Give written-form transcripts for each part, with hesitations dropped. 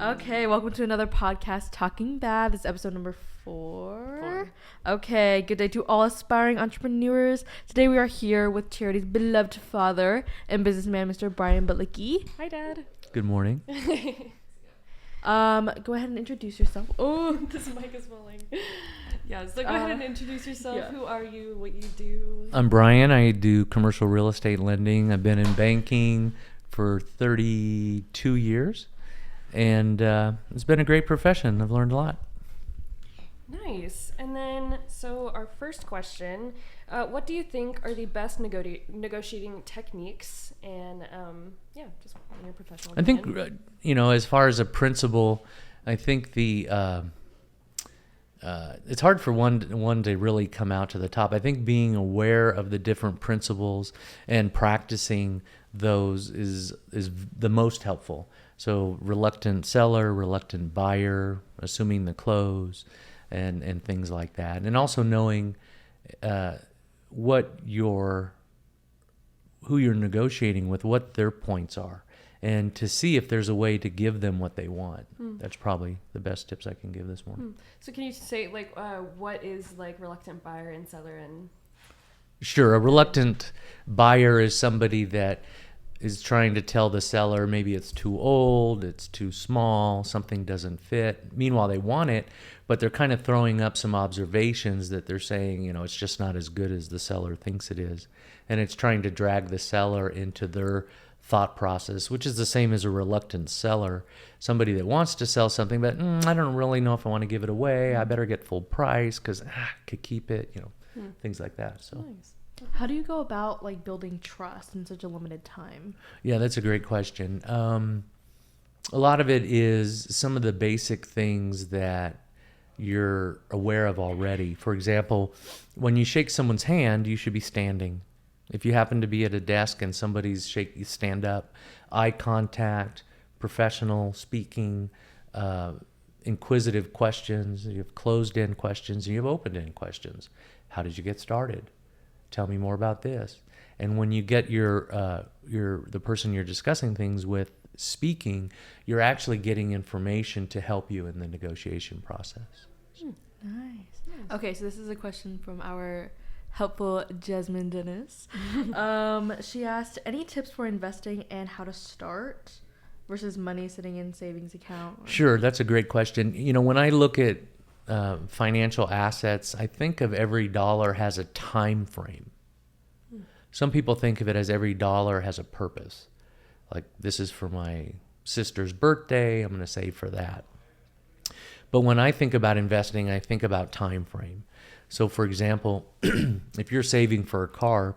Okay, welcome to another podcast, Talking B.a.D. This is episode number 4. Okay, good day to all aspiring entrepreneurs. Today we are here with Charity's beloved father and businessman, Mr. Brian Bielicki. Hi, Dad. Good morning. Go ahead and introduce yourself. Oh, this mic is falling. Yeah, so go ahead and introduce yourself. Yeah. Who are you? What you do? I'm Brian. I do commercial real estate lending. I've been in banking for 32 years. And it's been a great profession. I've learned a lot. Nice. And then, so our first question, what do you think are the best negotiating techniques? And just in your professional opinion. I think, as far as a principle, I think it's hard for one to really come out to the top. I think being aware of the different principles and practicing those is the most helpful. So reluctant seller, reluctant buyer, assuming the close, and things like that. And also knowing who you're negotiating with, what their points are, and to see if there's a way to give them what they want. That's probably the best tips I can give this morning. So can you say, what is, reluctant buyer and seller? And Sure. A reluctant buyer is somebody that is trying to tell the seller maybe it's too old, it's too small, something doesn't fit. Meanwhile, they want it, but they're kind of throwing up some observations that they're saying, it's just not as good as the seller thinks it is. And it's trying to drag the seller into their thought process, which is the same as a reluctant seller, somebody that wants to sell something, but I don't really know if I want to give it away. I better get full price because I could keep it, things like that. So. Nice. How do you go about building trust in such a limited time? Yeah, that's a great question. A lot of it is some of the basic things that you're aware of already. For example, when you shake someone's hand, you should be standing. If you happen to be at a desk and somebody's you stand up. Eye contact, professional speaking, inquisitive questions. You have closed-end questions and you have open-end questions. How did you get started? Tell me more about this. And when you get the person you're discussing things with speaking, you're actually getting information to help you in the negotiation process. Nice. Okay, so this is a question from our helpful Jasmine Dennis. She asked, any tips for investing and how to start versus money sitting in savings account? Sure, that's a great question. When I look at financial assets, I think of every dollar has a time frame. Some people think of it as every dollar has a purpose. Like, this is for my sister's birthday, I'm going to save for that. But when I think about investing, I think about time frame. So for example, if you're saving for a car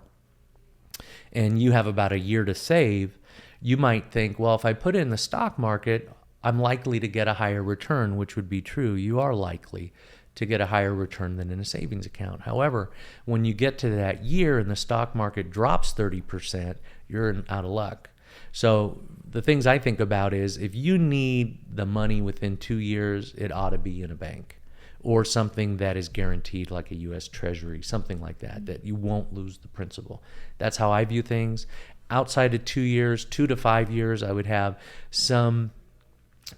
and you have about a year to save, you might think, well, if I put it in the stock market, I'm likely to get a higher return, which would be true. You are likely to get a higher return than in a savings account. However, when you get to that year and the stock market drops 30%, you're out of luck. So the things I think about is if you need the money within 2 years, it ought to be in a bank or something that is guaranteed like a U.S. Treasury, something like that you won't lose the principal. That's how I view things. Outside of 2 years, 2 to 5 years, I would have some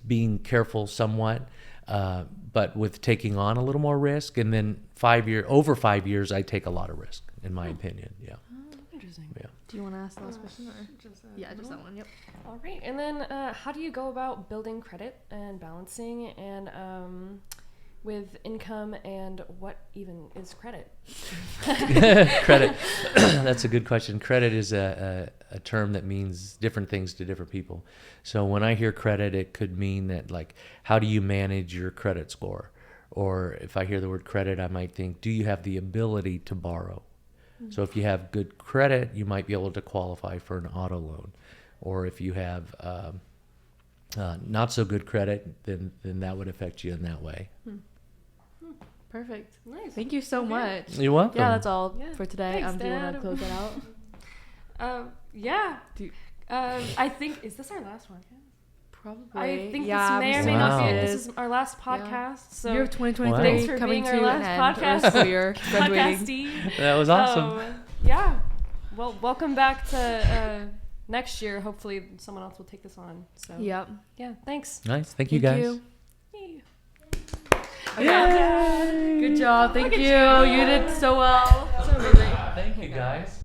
being careful somewhat, but with taking on a little more risk. And then over 5 years, I take a lot of risk, in my opinion. Yeah. Interesting. Yeah. Do you want to ask the last question? Or? Just that one. Yep. All right. And then how do you go about building credit and balancing and with income, and what even is credit? Credit. That's a good question. Credit is a term that means different things to different people. So when I hear credit, it could mean that, how do you manage your credit score? Or if I hear the word credit, I might think, do you have the ability to borrow? Mm-hmm. So if you have good credit, you might be able to qualify for an auto loan. Or if you have not so good credit, then that would affect you in that way. Perfect. Nice. Thank you so much. You're welcome. Yeah, that's all for today. Thanks, do you want to close that out? Yeah. I think, is this our last one? Probably. I think this may or may not be it. This is our last podcast. Yeah. So year of 2023 thanks for coming being to our an last end. podcast. Year graduating. That was awesome. Yeah. Well, welcome back to next year, hopefully someone else will take this on. So Yep. yeah, thanks. Nice. Thank you guys. Yay. Okay. Good job. Thank you. You did so well. So amazing. Thank you guys.